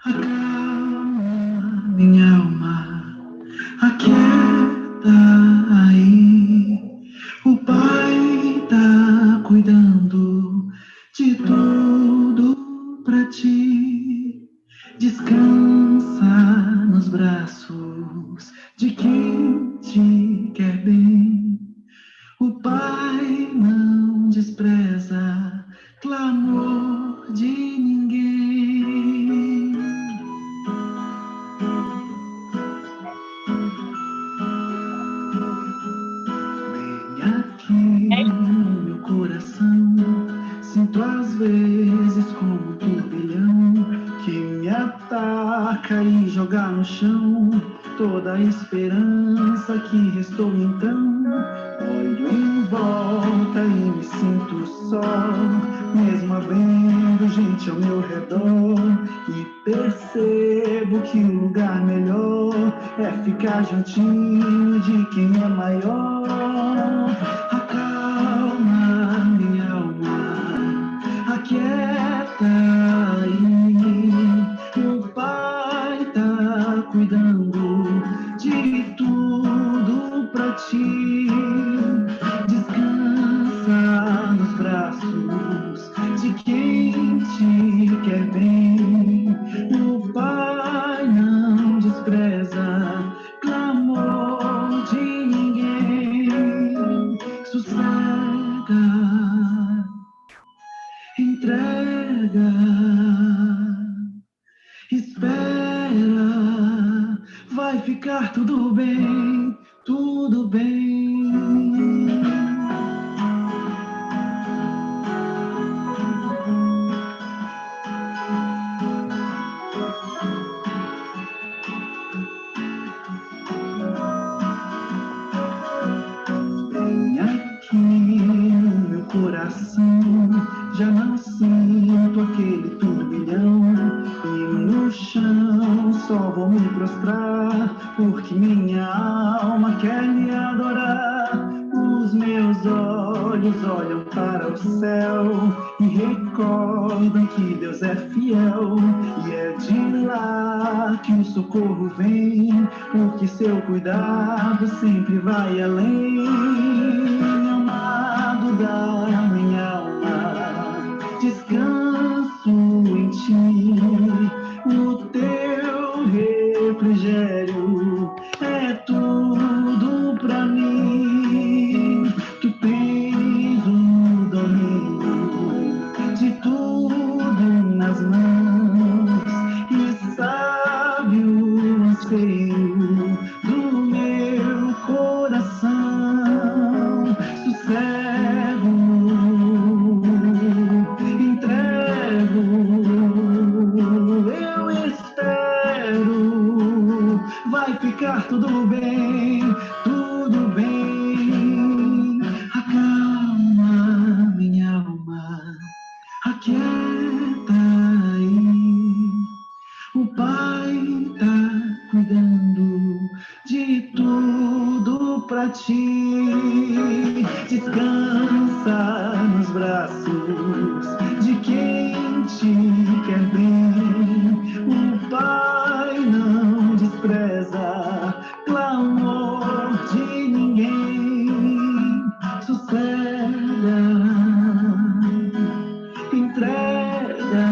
Acalma minha alma, aquieta aí. O Pai tá cuidando de tudo pra ti. Descansa nos braços de quem te quer bem. O Pai não despreza clamor de ninguém. Vem aqui no meu coração, sinto às vezes como um turbilhão que me ataca e joga no chão toda a esperança que restou então. Olho em volta e me sinto só, mesmo havendo gente ao meu redor, e percebo que o lugar melhor é ficar juntinho de quem é maior. Acalma minha alma, aquieta aí. O Pai tá cuidando de tudo pra ti. Descansa nos braços de quem te quer bem. O Pai não despreza clamor de ninguém. Sossega, entrega, espera, vai ficar tudo bem, tudo bem. Bem aqui no meu coração, já não sinto aquele turbilhão, e no chão só vou me prostrar, porque minha alma quer me adorar. Os meus olhos olham para o céu e recordam que Deus é fiel, e é de lá que o socorro vem, porque seu cuidado sempre vai além. Amado da minha alma, descanso em ti, o teu refrigério é tudo pra mim. Tu tens o domínio de tudo nas mãos e sabe o anseio do meu coração. Sossego, entrego, eu espero, vai ficar tudo bem, tudo bem. Acalma minha alma, aquieta aí. O Pai tá cuidando de tudo pra ti. Descansa nos braços de quem te quer bem. O Pai não despreza clamor de ninguém. Sossega, entrega,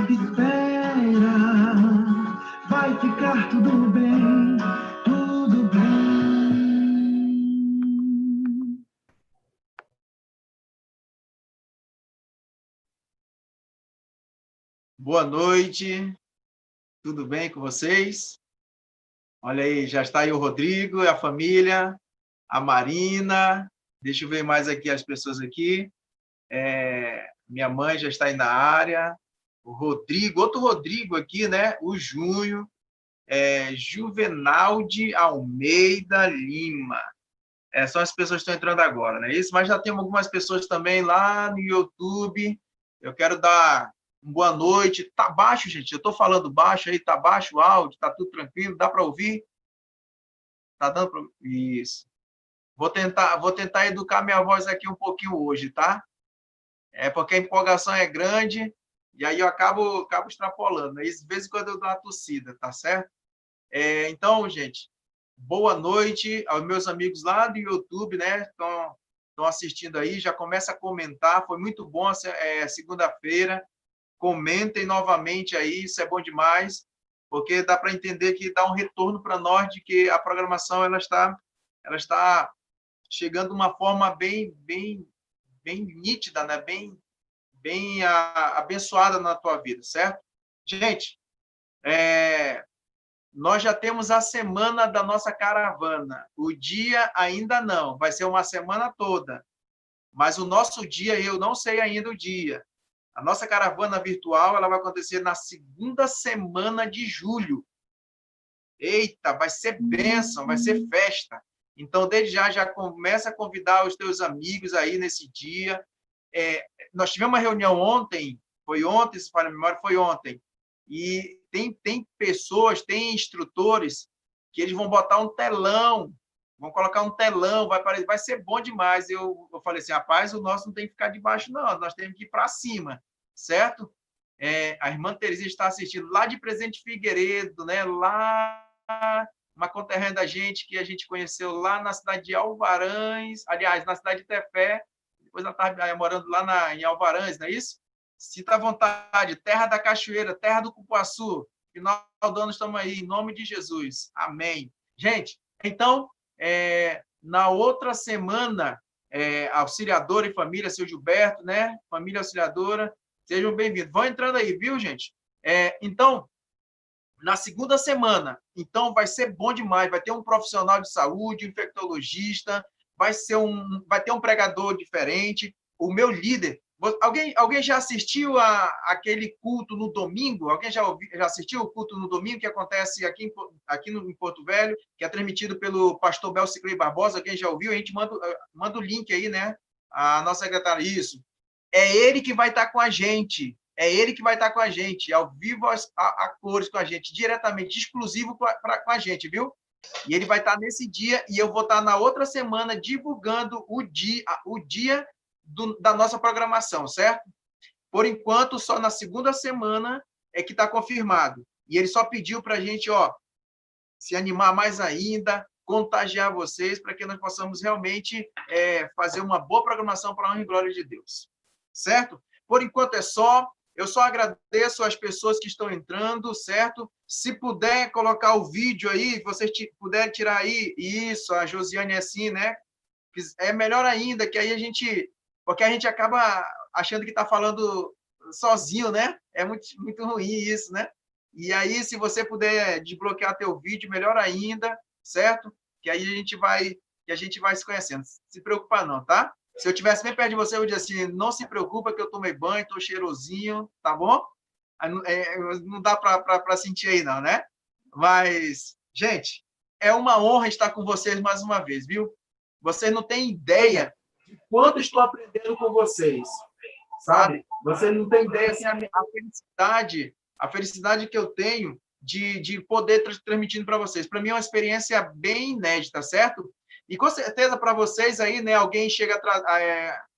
espera, vai ficar tudo bem, tudo bem. Boa noite, tudo bem com vocês? Olha aí, já está aí o Rodrigo e a família, a Marina, deixa eu ver mais aqui as pessoas aqui. Minha mãe já está aí na área, o Rodrigo, outro Rodrigo aqui, né? O Júnior, Juvenalde Almeida Lima. São as pessoas que estão entrando agora, não é isso? Mas já temos algumas pessoas também lá no YouTube. Eu quero dar uma boa noite. Tá baixo, gente? Eu estou falando baixo aí, tá baixo o áudio, tá tudo tranquilo, dá para ouvir? Tá dando para... Isso. Vou tentar educar minha voz aqui um pouquinho hoje, tá? Porque a empolgação é grande E aí eu acabo extrapolando. Aí, de vez em quando eu dou uma tossida, tá certo? Então, gente, boa noite aos meus amigos lá do YouTube, né? Estão assistindo aí, já começa a comentar. Foi muito bom segunda-feira. Comentem novamente aí, isso é bom demais, porque dá para entender que dá um retorno para nós de que a programação ela está chegando de uma forma bem nítida, né? Bem abençoada na tua vida, certo? Gente, nós já temos a semana da nossa caravana. O dia ainda não, vai ser uma semana toda. Mas o nosso dia, eu não sei ainda o dia. A nossa caravana virtual ela vai acontecer na segunda semana de julho. Eita, vai ser bênção, vai ser festa. Então, desde já começa a convidar os teus amigos aí nesse dia. Nós tivemos uma reunião ontem, se falha a memória, foi ontem. E tem pessoas, tem instrutores que eles vão botar um telão, vão colocar um telão, vai ser bom demais. Eu falei assim, rapaz, o nosso não tem que ficar debaixo, não, nós temos que ir para cima, certo? A irmã Terezinha está assistindo lá de Presidente Figueiredo, né? Lá, uma conterrânea da gente, que a gente conheceu lá na cidade de Alvarães, aliás, na cidade de Tefé, depois ela estava morando lá em Alvarães, não é isso? Sinta à vontade, terra da cachoeira, terra do cupuaçu, final do ano estamos aí, em nome de Jesus. Amém. Gente, então, na outra semana, Auxiliadora e Família, seu Gilberto, né? Família Auxiliadora, sejam bem-vindos. Vão entrando aí, viu, gente? Então, na segunda semana, então vai ser bom demais, vai ter um profissional de saúde, um infectologista, vai ter um pregador diferente, o meu líder. Alguém já assistiu aquele culto no domingo? Alguém já assistiu o culto no domingo que acontece aqui em Porto Velho, que é transmitido pelo pastor Belciclei Barbosa? Alguém já ouviu? A gente manda o link aí, né? A nossa secretária, isso. É ele que vai estar com a gente. É ele que vai estar com a gente, ao vivo, a cores com a gente, diretamente, exclusivo com a gente, viu? E ele vai estar nesse dia, e eu vou estar na outra semana divulgando o dia da nossa programação, certo? Por enquanto, só na segunda semana é que está confirmado. E ele só pediu para a gente, se animar mais ainda, contagiar vocês, para que nós possamos realmente fazer uma boa programação para a honra e glória de Deus. Certo? Por enquanto é só. Eu só agradeço as pessoas que estão entrando, certo? Se puder colocar o vídeo aí, vocês puderem tirar aí, isso, a Josiane é assim, né? É melhor ainda, que aí porque a gente acaba achando que está falando sozinho, né? É muito, muito ruim isso, né? E aí, se você puder desbloquear teu vídeo, melhor ainda, certo? Que aí a gente vai se conhecendo. Se preocupa não, tá? Se eu estivesse bem perto de você, eu diria assim, não se preocupa que eu tomei banho, estou cheirosinho, tá bom? Não dá para sentir aí não, né? Mas, gente, é uma honra estar com vocês mais uma vez, viu? Vocês não têm ideia de quanto estou aprendendo com vocês, sabe? Vocês não têm ideia, assim, a felicidade que eu tenho de poder transmitindo para vocês. Para mim é uma experiência bem inédita, certo? E com certeza para vocês aí, né, alguém chega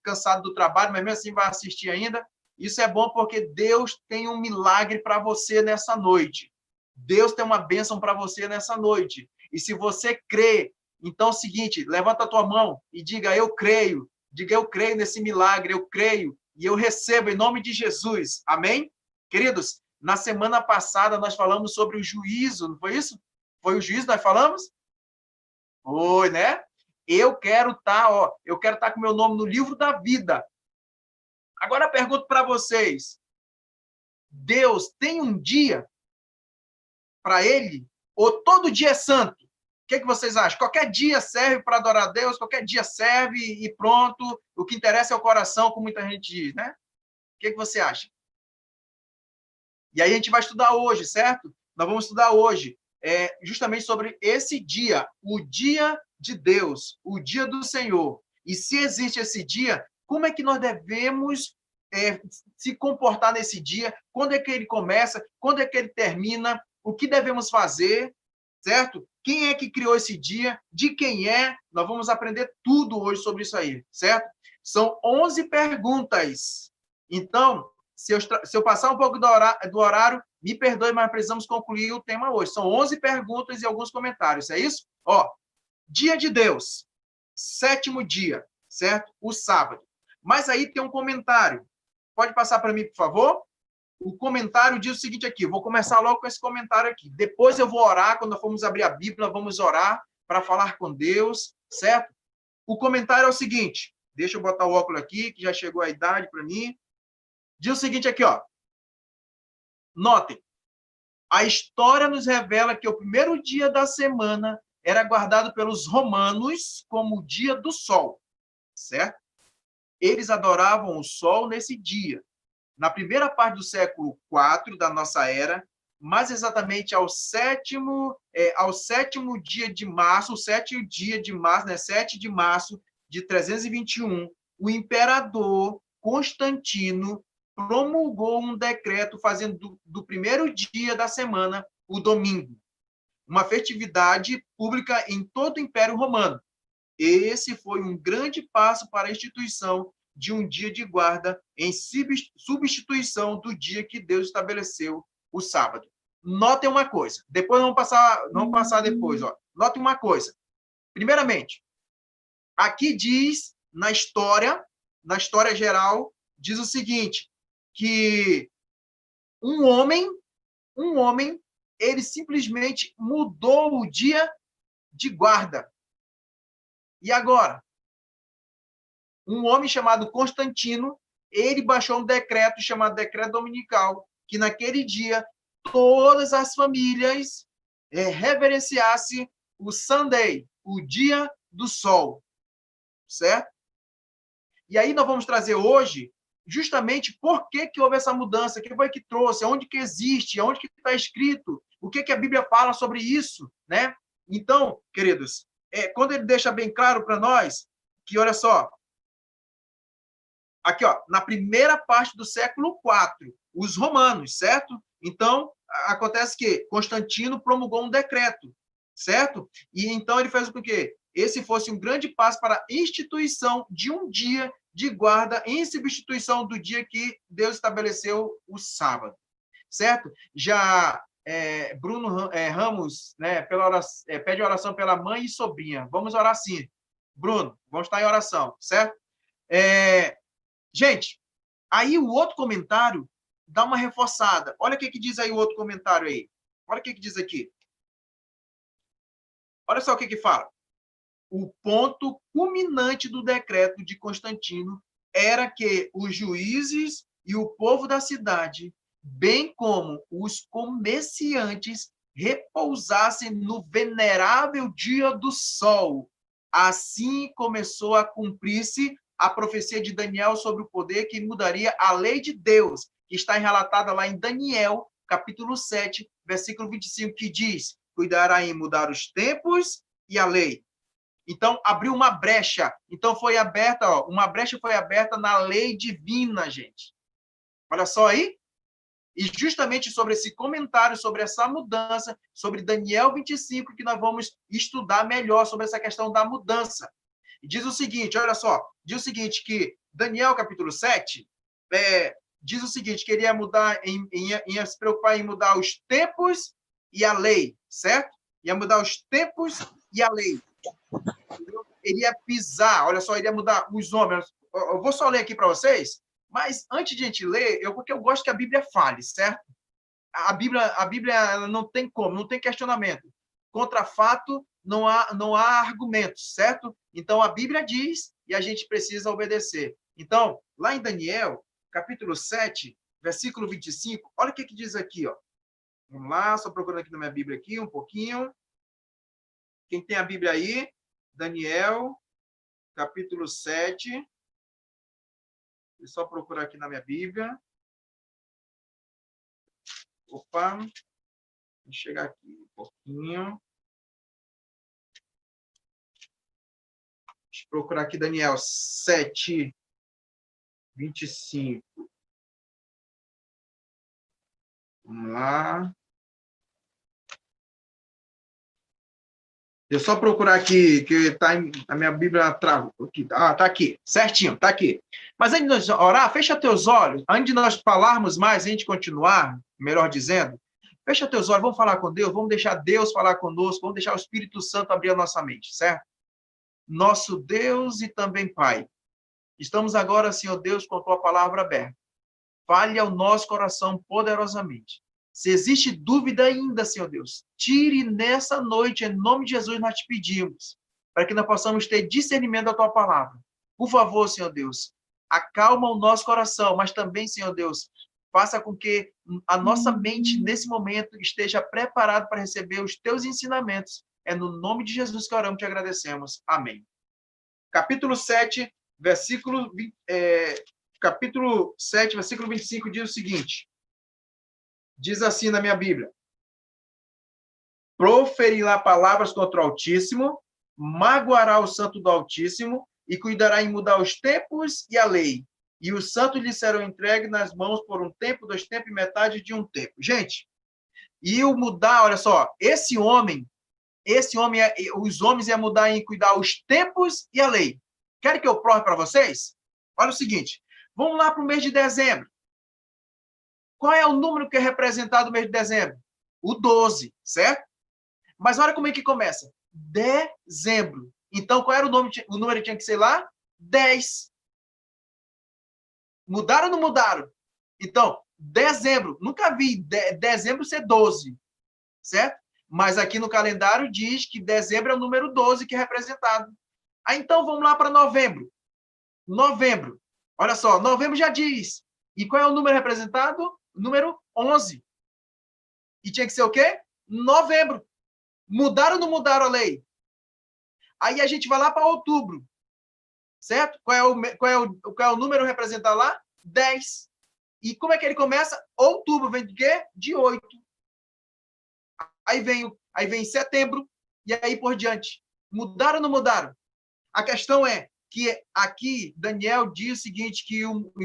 cansado do trabalho, mas mesmo assim vai assistir ainda. Isso é bom porque Deus tem um milagre para você nessa noite. Deus tem uma bênção para você nessa noite. E se você crê, então é o seguinte, levanta a tua mão e diga, eu creio. Diga, eu creio nesse milagre, eu creio e eu recebo em nome de Jesus. Amém? Queridos, na semana passada nós falamos sobre o juízo, não foi isso? Foi o juízo que nós falamos? Foi, né? Eu quero estar com meu nome no livro da vida. Agora eu pergunto para vocês, Deus tem um dia para ele? Ou todo dia é santo? O que vocês acham? Qualquer dia serve para adorar a Deus, qualquer dia serve e pronto. O que interessa é o coração, como muita gente diz, né? O que você acha? E aí a gente vai estudar hoje, certo? Nós vamos estudar hoje justamente sobre esse dia, o dia de Deus, o dia do Senhor. E se existe esse dia, como é que nós devemos se comportar nesse dia? Quando é que ele começa? Quando é que ele termina? O que devemos fazer? Certo? Quem é que criou esse dia? De quem é? Nós vamos aprender tudo hoje sobre isso aí, certo? São 11 perguntas. Então, Se eu passar um pouco do horário, me perdoe, mas precisamos concluir o tema hoje. São 11 perguntas e alguns comentários, é isso? Ó, dia de Deus, 7º dia, certo? O sábado. Mas aí tem um comentário. Pode passar para mim, por favor? O comentário diz o seguinte aqui, vou começar logo com esse comentário aqui. Depois eu vou orar, quando formos abrir a Bíblia, vamos orar para falar com Deus, certo? O comentário é o seguinte, deixa eu botar o óculos aqui, que já chegou a idade para mim. Diz o seguinte aqui, ó. Notem, a história nos revela que o primeiro dia da semana era guardado pelos romanos como o dia do sol, certo? Eles adoravam o sol nesse dia. Na primeira parte do século IV da nossa era, mais exatamente ao sétimo dia de março, o 7 dia de março, né, 7 de março de 321, o imperador Constantino promulgou um decreto fazendo do primeiro dia da semana o domingo, uma festividade pública em todo o Império Romano. Esse foi um grande passo para a instituição de um dia de guarda em substituição do dia que Deus estabeleceu, o sábado. Notem uma coisa, depois vamos passar depois, ó. Notem uma coisa. Primeiramente, aqui diz na história geral, diz o seguinte, que um homem, ele simplesmente mudou o dia de guarda. E agora? Um homem chamado Constantino, ele baixou um decreto chamado Decreto Dominical, que naquele dia todas as famílias reverenciassem o Sunday, o dia do sol, certo? E aí nós vamos trazer hoje justamente por que houve essa mudança, o que foi que trouxe, onde que existe, onde que está escrito, o que a Bíblia fala sobre isso, né? Então, queridos, quando ele deixa bem claro para nós que, olha só, aqui, ó, na primeira parte do século IV, os romanos, certo? Então, acontece que Constantino promulgou um decreto, certo? E então ele fez com que esse fosse um grande passo para a instituição de um dia de guarda em substituição do dia que Deus estabeleceu, o sábado, certo? Já Bruno Ramos, né, pede oração pela mãe e sobrinha. Vamos orar sim. Bruno, vamos estar em oração, certo? Gente, aí o outro comentário dá uma reforçada. Olha o que diz aí o outro comentário aí. Olha o que diz aqui. Olha só o que fala. O ponto culminante do decreto de Constantino era que os juízes e o povo da cidade, bem como os comerciantes, repousassem no venerável dia do sol. Assim começou a cumprir-se a profecia de Daniel sobre o poder que mudaria a lei de Deus, que está relatada lá em Daniel, capítulo 7, versículo 25, que diz: cuidará em mudar os tempos e a lei. Então, abriu uma brecha. Então, foi aberta, ó, uma brecha foi aberta na lei divina, gente. Olha só aí. E justamente sobre esse comentário, sobre essa mudança, sobre Daniel 25, que nós vamos estudar melhor sobre essa questão da mudança. E diz o seguinte, olha só, diz o seguinte, que Daniel, capítulo 7, diz o seguinte, que ele ia mudar, ia se preocupar em mudar os tempos e a lei, certo? Ia mudar os tempos e a lei. Ele ia pisar, olha só, ele ia mudar os homens. Eu vou só ler aqui para vocês, mas antes de a gente ler, porque eu gosto que a Bíblia fale, certo? A Bíblia não tem como, não tem questionamento. Contra fato, não há argumentos, certo? Então, a Bíblia diz e a gente precisa obedecer. Então, lá em Daniel, capítulo 7, versículo 25, olha o que diz aqui, ó. Vamos lá, só procurando aqui na minha Bíblia aqui um pouquinho. Quem tem a Bíblia aí? Daniel, capítulo 7. Vou só procurar aqui na minha Bíblia. Opa, vou chegar aqui um pouquinho. Deixa eu procurar aqui Daniel 7, 25. Vamos lá. Deixa eu só procurar aqui, que tá a minha Bíblia travou. Tá aqui, certinho, tá aqui. Mas antes de nós orar, fecha teus olhos. Antes de nós falarmos mais, antes de continuar, melhor dizendo, fecha teus olhos, vamos falar com Deus, vamos deixar Deus falar conosco, vamos deixar o Espírito Santo abrir a nossa mente, certo? Nosso Deus e também Pai, estamos agora, Senhor Deus, com a tua palavra aberta. Fale ao nosso coração poderosamente. Se existe dúvida ainda, Senhor Deus, tire nessa noite, em nome de Jesus, nós te pedimos, para que nós possamos ter discernimento da tua palavra. Por favor, Senhor Deus, acalma o nosso coração, mas também, Senhor Deus, faça com que a nossa mente, nesse momento, esteja preparada para receber os teus ensinamentos. É no nome de Jesus que oramos e te agradecemos. Amém. Capítulo 7, versículo 25 diz o seguinte. Diz assim na minha Bíblia: proferirá palavras contra o Altíssimo, magoará o santo do Altíssimo e cuidará em mudar os tempos e a lei. E os santos lhe serão entregues nas mãos por um tempo, 2 tempos e metade de um tempo. Gente, e o mudar, olha só, os homens iam mudar em cuidar os tempos e a lei. Querem que eu prove para vocês? Olha o seguinte, vamos lá para o mês de dezembro. Qual é o número que é representado no mês de dezembro? O 12, certo? Mas olha como é que começa. Dezembro. Então, qual era o número que tinha que ser lá? 10. Mudaram ou não mudaram? Então, dezembro. Nunca vi dezembro ser 12, certo? Mas aqui no calendário diz que dezembro é o número 12 que é representado. Aí, então, vamos lá para novembro. Novembro. Olha só, novembro já diz. E qual é o número representado? Número 11. E tinha que ser o quê? Novembro. Mudaram ou não mudaram a lei? Aí a gente vai lá para outubro. Certo? Qual é o número representado lá? 10. E como é que ele começa? Outubro vem de quê? De 8. Aí vem setembro e aí por diante. Mudaram ou não mudaram? A questão é que aqui Daniel diz o seguinte, que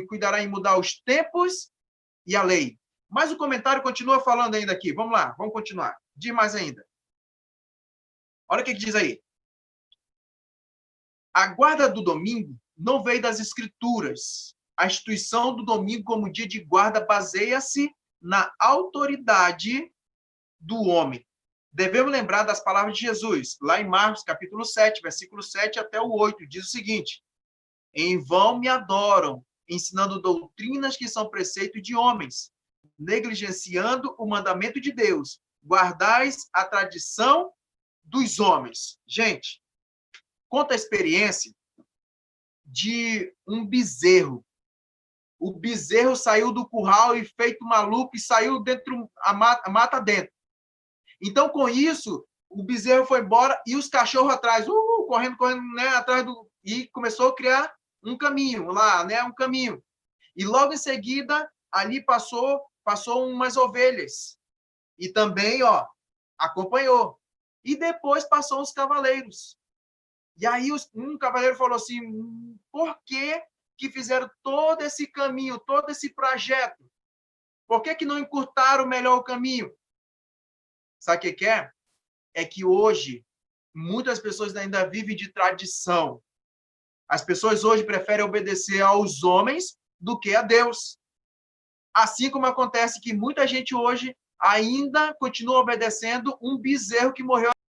cuidará em mudar os tempos e a lei. Mas o comentário continua falando ainda aqui. Vamos lá, vamos continuar. Diz mais ainda. Olha o que diz aí. A guarda do domingo não veio das escrituras. A instituição do domingo como dia de guarda baseia-se na autoridade do homem. Devemos lembrar das palavras de Jesus, lá em Marcos, capítulo 7, versículo 7 até o 8, diz o seguinte: em vão me adoram, ensinando doutrinas que são preceito de homens, negligenciando o mandamento de Deus. Guardais a tradição dos homens. Gente, conta a experiência de um bezerro. O bezerro saiu do curral e feito maluco e saiu dentro a mata dentro. Então, com isso, o bezerro foi embora e os cachorros atrás, correndo, né, atrás e começou a criar um caminho lá, né, um caminho. E logo em seguida, ali passou umas ovelhas. E também, acompanhou. E depois passou os cavaleiros. E aí um cavaleiro falou assim, por que fizeram todo esse caminho, todo esse projeto? Por que não encurtaram melhor o caminho? Sabe o que é? É que hoje, muitas pessoas ainda vivem de tradição. As pessoas hoje preferem obedecer aos homens do que a Deus. Assim como acontece que muita gente hoje ainda continua obedecendo um bezerro que morreu